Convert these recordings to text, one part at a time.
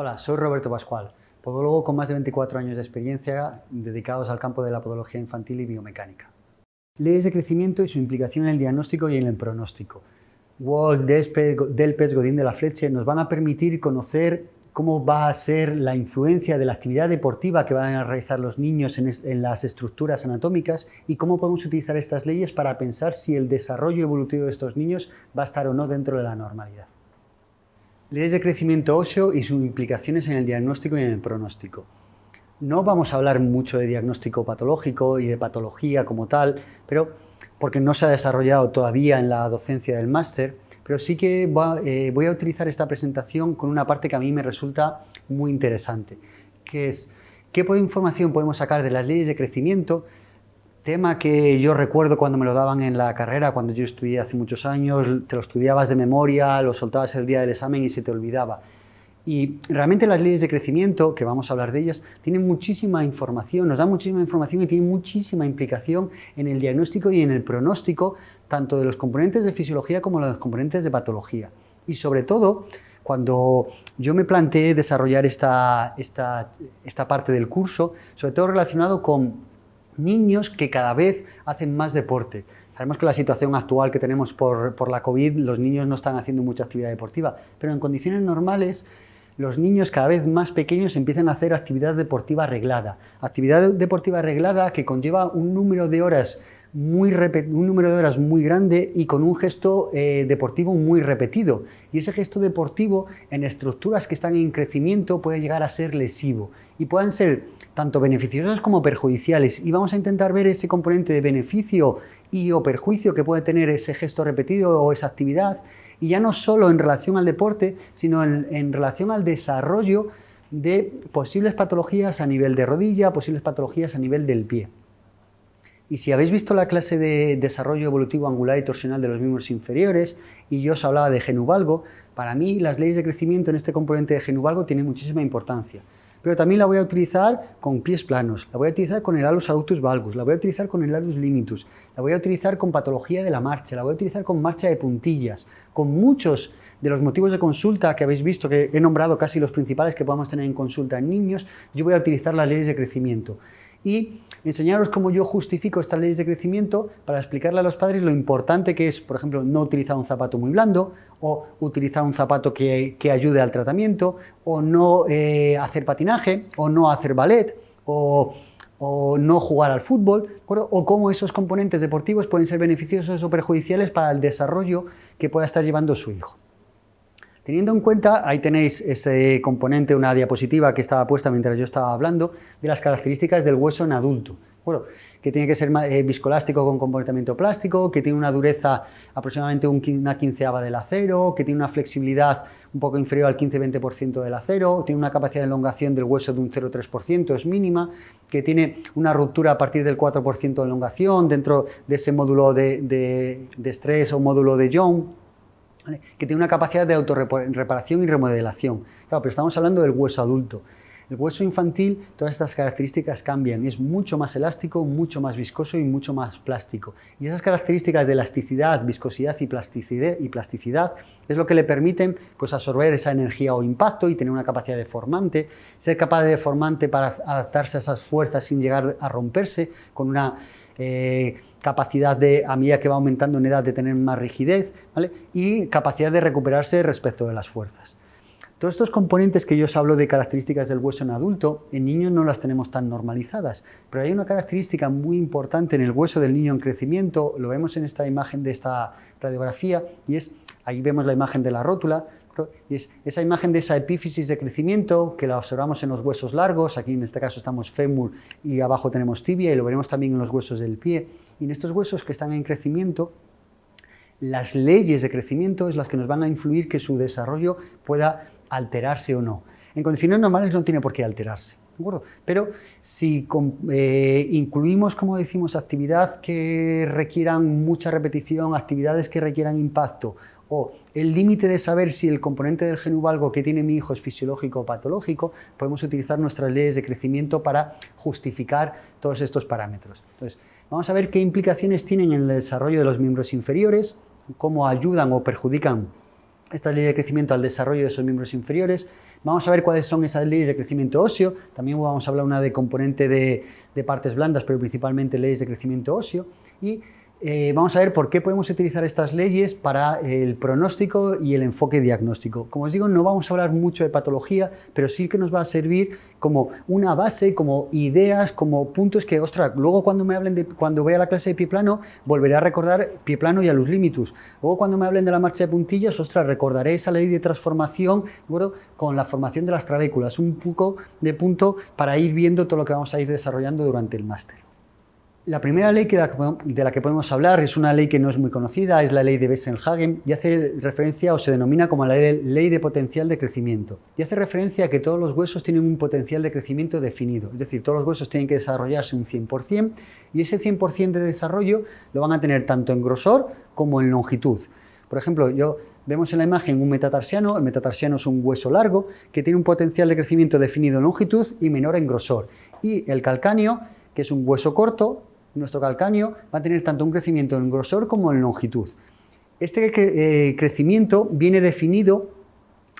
Hola, soy Roberto Pascual, podólogo con más de 24 años de experiencia dedicados al campo de la podología infantil y biomecánica. Leyes de crecimiento y su implicación en el diagnóstico y en el pronóstico. Wald, Delpech, Godin de la Fleche nos van a permitir conocer cómo va a ser la influencia de la actividad deportiva que van a realizar los niños en las estructuras anatómicas y cómo podemos utilizar estas leyes para pensar si el desarrollo evolutivo de estos niños va a estar o no dentro de la normalidad. Leyes de crecimiento óseo y sus implicaciones en el diagnóstico y en el pronóstico. No vamos a hablar mucho de diagnóstico patológico y de patología como tal, pero porque no se ha desarrollado todavía en la docencia del máster, pero sí que voy a utilizar esta presentación con una parte que a mí me resulta muy interesante, que es qué información podemos sacar de las leyes de crecimiento. Tema que yo recuerdo cuando me lo daban en la carrera, cuando yo estudié hace muchos años, te lo estudiabas de memoria, lo soltabas el día del examen y se te olvidaba. Y realmente las leyes de crecimiento, que vamos a hablar de ellas, tienen muchísima información, nos dan muchísima información y tienen muchísima implicación en el diagnóstico y en el pronóstico, tanto de los componentes de fisiología como de los componentes de patología. Y sobre todo, cuando yo me planteé desarrollar esta parte del curso, sobre todo relacionado con niños que cada vez hacen más deporte. Sabemos que la situación actual que tenemos por la COVID, los niños no están haciendo mucha actividad deportiva, pero en condiciones normales los niños cada vez más pequeños empiezan a hacer actividad deportiva reglada. Actividad deportiva reglada que conlleva un número de horas muy grande y con un gesto deportivo muy repetido. Y ese gesto deportivo en estructuras que están en crecimiento puede llegar a ser lesivo y pueden ser tanto beneficiosas como perjudiciales. Y vamos a intentar ver ese componente de beneficio y o perjuicio que puede tener ese gesto repetido o esa actividad, y ya no solo en relación al deporte, sino en relación al desarrollo de posibles patologías a nivel de rodilla, posibles patologías a nivel del pie. Y si habéis visto la clase de desarrollo evolutivo angular y torsional de los miembros inferiores, y yo os hablaba de genuvalgo, para mí las leyes de crecimiento en este componente de genuvalgo tienen muchísima importancia. Pero también la voy a utilizar con pies planos, la voy a utilizar con el alus adductus valgus, la voy a utilizar con el alus limitus, la voy a utilizar con patología de la marcha, la voy a utilizar con marcha de puntillas, con muchos de los motivos de consulta que habéis visto, que he nombrado casi los principales que podamos tener en consulta en niños. Yo voy a utilizar las leyes de crecimiento y enseñaros cómo yo justifico estas leyes de crecimiento para explicarle a los padres lo importante que es, por ejemplo, no utilizar un zapato muy blando, o utilizar un zapato que ayude al tratamiento, o no hacer patinaje, o no hacer ballet, o no jugar al fútbol, o cómo esos componentes deportivos pueden ser beneficiosos o perjudiciales para el desarrollo que pueda estar llevando su hijo. Teniendo en cuenta, ahí tenéis ese componente, una diapositiva que estaba puesta mientras yo estaba hablando, de las características del hueso en adulto. Bueno, que tiene que ser viscoelástico con comportamiento plástico, que tiene una dureza aproximadamente una quinceava del acero, que tiene una flexibilidad un poco inferior al 15-20% del acero, tiene una capacidad de elongación del hueso de un 0,3%, es mínima, que tiene una ruptura a partir del 4% de elongación dentro de ese módulo de estrés o módulo de Young, ¿vale? Que tiene una capacidad de autorreparación y remodelación. Claro, pero estamos hablando del hueso adulto. El hueso infantil, todas estas características cambian, es mucho más elástico, mucho más viscoso y mucho más plástico. Y esas características de elasticidad, viscosidad y plasticidad es lo que le permiten pues, absorber esa energía o impacto y tener una capacidad deformante, ser capaz de deformante para adaptarse a esas fuerzas sin llegar a romperse, con una capacidad de, a medida que va aumentando en edad, de tener más rigidez, ¿vale? Y capacidad de recuperarse respecto de las fuerzas. Todos estos componentes que yo os hablo de características del hueso en adulto, en niños no las tenemos tan normalizadas, pero hay una característica muy importante en el hueso del niño en crecimiento, lo vemos en esta imagen de esta radiografía, y es, ahí vemos la imagen de la rótula, y es esa imagen de esa epífisis de crecimiento que la observamos en los huesos largos, aquí en este caso estamos fémur y abajo tenemos tibia, y lo veremos también en los huesos del pie, y en estos huesos que están en crecimiento, las leyes de crecimiento es las que nos van a influir que su desarrollo pueda alterarse o no. En condiciones normales no tiene por qué alterarse, ¿de acuerdo? Pero si incluimos, como decimos, actividad que requieran mucha repetición, actividades que requieran impacto, o el límite de saber si el componente del genuvalgo que tiene mi hijo es fisiológico o patológico, podemos utilizar nuestras leyes de crecimiento para justificar todos estos parámetros. Entonces, vamos a ver qué implicaciones tienen en el desarrollo de los miembros inferiores, cómo ayudan o perjudican Estas leyes de crecimiento al desarrollo de esos miembros inferiores. Vamos a ver cuáles son esas leyes de crecimiento óseo. También vamos a hablar una de componente de partes blandas, pero principalmente leyes de crecimiento óseo. Y vamos a ver por qué podemos utilizar estas leyes para el pronóstico y el enfoque diagnóstico. Como os digo, no vamos a hablar mucho de patología, pero sí que nos va a servir como una base, como ideas, como puntos que, ostras, luego cuando me hablen cuando vea la clase de pie plano, volveré a recordar pie plano y alus limitus. Luego cuando me hablen de la marcha de puntillas, ostras, recordaré esa ley de transformación, bueno, con la formación de las trabéculas, un poco de punto para ir viendo todo lo que vamos a ir desarrollando durante el máster. La primera ley de la que podemos hablar es una ley que no es muy conocida, es la ley de Wesselhagen, y hace referencia o se denomina como la ley de potencial de crecimiento. Y hace referencia a que todos los huesos tienen un potencial de crecimiento definido, es decir, todos los huesos tienen que desarrollarse un 100%, y ese 100% de desarrollo lo van a tener tanto en grosor como en longitud. Por ejemplo, vemos en la imagen un metatarsiano, el metatarsiano es un hueso largo que tiene un potencial de crecimiento definido en longitud y menor en grosor. Y el calcáneo, que es un hueso corto, nuestro calcáneo va a tener tanto un crecimiento en grosor como en longitud. Este crecimiento viene definido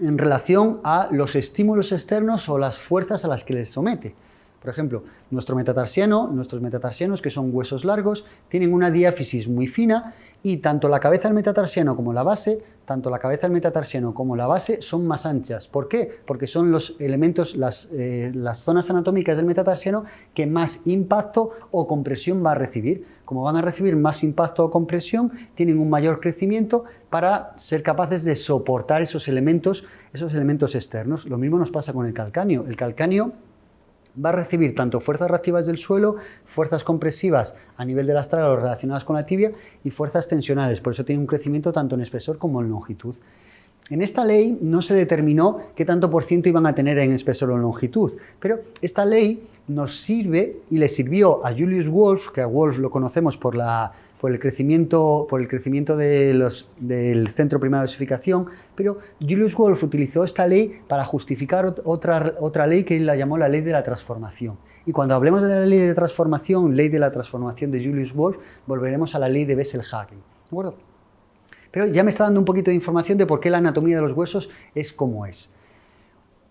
en relación a los estímulos externos o las fuerzas a las que les somete. Por ejemplo, nuestros metatarsianos, que son huesos largos, tienen una diáfisis muy fina y tanto la cabeza del metatarsiano como la base, son más anchas. ¿Por qué? Porque son los elementos, las zonas anatómicas del metatarsiano que más impacto o compresión va a recibir. Como van a recibir más impacto o compresión, tienen un mayor crecimiento para ser capaces de soportar esos elementos externos. Lo mismo nos pasa con el calcáneo. El calcáneo va a recibir tanto fuerzas reactivas del suelo, fuerzas compresivas a nivel del astral relacionadas con la tibia y fuerzas tensionales. Por eso tiene un crecimiento tanto en espesor como en longitud. En esta ley no se determinó qué tanto por ciento iban a tener en espesor o en longitud, pero esta ley nos sirve y le sirvió a Julius Wolff, que a Wolff lo conocemos por el crecimiento del centro primario de osificación, pero Julius Wolff utilizó esta ley para justificar otra ley que él la llamó la ley de la transformación. Y cuando hablemos de la ley de la transformación de Julius Wolff, volveremos a la ley de Wesselhagen. ¿De acuerdo? Pero ya me está dando un poquito de información de por qué la anatomía de los huesos es como es.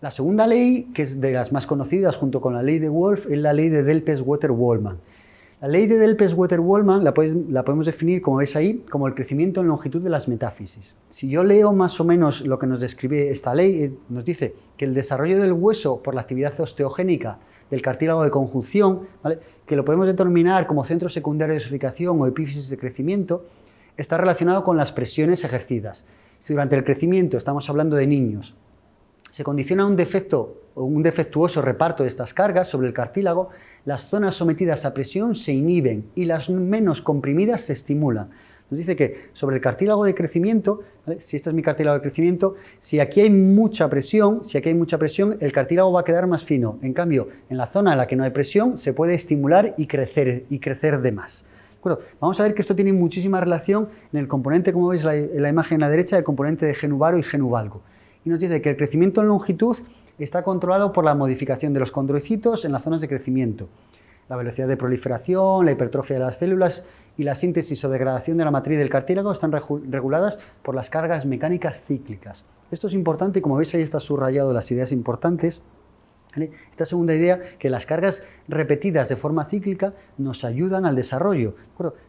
La segunda ley, que es de las más conocidas junto con la ley de Wolff, es la ley de Delpes-Wetter-Wollmann. La ley de Delpes-Wetter-Wollmann la podemos definir, como veis ahí, como el crecimiento en longitud de las metáfisis. Si yo leo más o menos lo que nos describe esta ley, nos dice que el desarrollo del hueso por la actividad osteogénica del cartílago de conjunción, ¿vale?, que lo podemos determinar como centro secundario de osificación o epífisis de crecimiento, está relacionado con las presiones ejercidas. Si durante el crecimiento, estamos hablando de niños, se condiciona un defecto o un defectuoso reparto de estas cargas sobre el cartílago, las zonas sometidas a presión se inhiben y las menos comprimidas se estimulan. Nos dice que sobre el cartílago de crecimiento, ¿vale?, si este es mi cartílago de crecimiento, si aquí hay mucha presión, el cartílago va a quedar más fino. En cambio, en la zona en la que no hay presión, se puede estimular y crecer de más. Bueno, vamos a ver que esto tiene muchísima relación en el componente, como veis en la imagen a la derecha, el componente de genu varo y genu valgo. Y nos dice que el crecimiento en longitud está controlado por la modificación de los condrocitos en las zonas de crecimiento. La velocidad de proliferación, la hipertrofia de las células y la síntesis o degradación de la matriz del cartílago están reguladas por las cargas mecánicas cíclicas. Esto es importante y como veis ahí está subrayado las ideas importantes. Esta segunda idea, que las cargas repetidas de forma cíclica nos ayudan al desarrollo,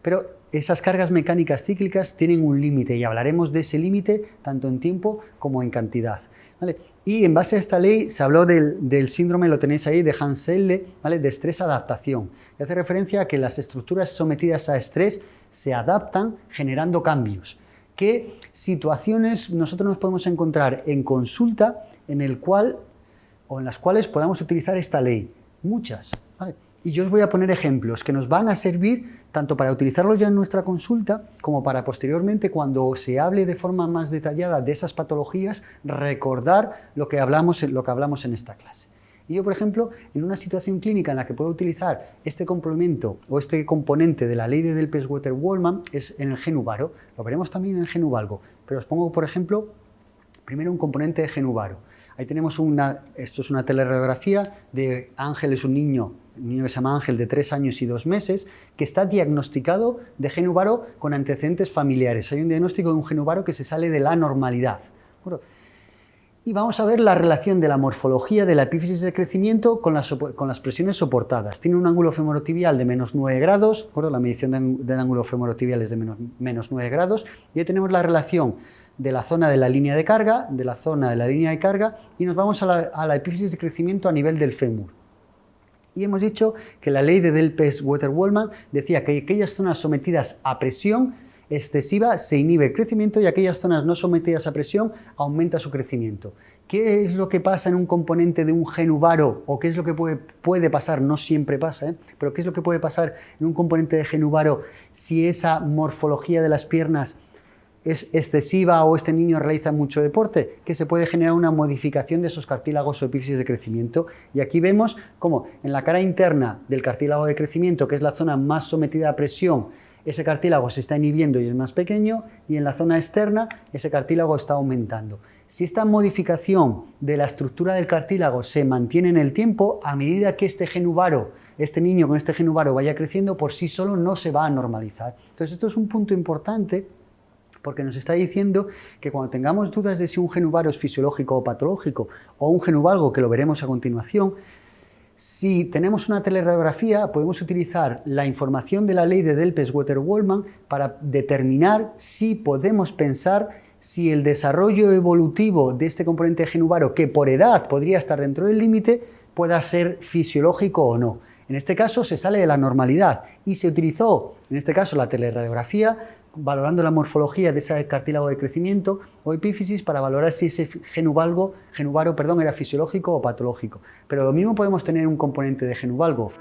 pero esas cargas mecánicas cíclicas tienen un límite y hablaremos de ese límite tanto en tiempo como en cantidad. ¿Vale? Y en base a esta ley se habló del síndrome, lo tenéis ahí, de Hans-Selle, ¿vale?, de estrés-adaptación. Hace referencia a que las estructuras sometidas a estrés se adaptan generando cambios. ¿Qué situaciones nosotros nos podemos encontrar en consulta en las cuales podamos utilizar esta ley? Muchas, ¿vale? Y yo os voy a poner ejemplos que nos van a servir tanto para utilizarlos ya en nuestra consulta como para posteriormente, cuando se hable de forma más detallada de esas patologías, recordar lo que hablamos en esta clase. Y yo, por ejemplo, en una situación clínica en la que puedo utilizar este complemento o este componente de la ley de Delpes-Wetter-Wollmann es en el genu varo. Lo veremos también en el genu valgo, pero os pongo, por ejemplo, primero un componente de genu varo. Ahí tenemos esto es una teleradiografía de Ángel, es un niño que se llama Ángel, de 3 años y 2 meses, que está diagnosticado de genu varo con antecedentes familiares. Hay un diagnóstico de un genu varo que se sale de la normalidad. ¿De acuerdo? Y vamos a ver la relación de la morfología de la epífisis de crecimiento con las presiones soportadas. Tiene un ángulo femorotibial de menos 9 grados, ¿de acuerdo? La medición del ángulo femorotibial es de menos 9 grados, y ahí tenemos la relación de la zona de la línea de carga, y nos vamos a la epífisis de crecimiento a nivel del fémur. Y hemos dicho que la ley de Delpech-Water-Wallman decía que aquellas zonas sometidas a presión excesiva se inhibe el crecimiento y aquellas zonas no sometidas a presión aumenta su crecimiento. ¿Qué es lo que pasa en un componente de un genuvaro? ¿O qué es lo que puede pasar? No siempre pasa, pero ¿qué es lo que puede pasar en un componente de genuvaro si esa morfología de las piernas es excesiva o este niño realiza mucho deporte? Que se puede generar una modificación de esos cartílagos o epífisis de crecimiento. Y aquí vemos cómo en la cara interna del cartílago de crecimiento, que es la zona más sometida a presión, ese cartílago se está inhibiendo y es más pequeño, y en la zona externa ese cartílago está aumentando. Si esta modificación de la estructura del cartílago se mantiene en el tiempo, a medida que este niño con este genuvaro vaya creciendo, por sí solo no se va a normalizar. Entonces esto es un punto importante porque nos está diciendo que cuando tengamos dudas de si un genuvaro es fisiológico o patológico, o un genuvalgo, que lo veremos a continuación, si tenemos una teleradiografía, podemos utilizar la información de la ley de Delpech-Water-Wallman para determinar si podemos pensar si el desarrollo evolutivo de este componente genuvaro, que por edad podría estar dentro del límite, pueda ser fisiológico o no. En este caso se sale de la normalidad y se utilizó, en este caso, la teleradiografía, valorando la morfología de ese cartílago de crecimiento o epífisis para valorar si ese genuvaro era fisiológico o patológico. Pero lo mismo podemos tener un componente de genuvalgo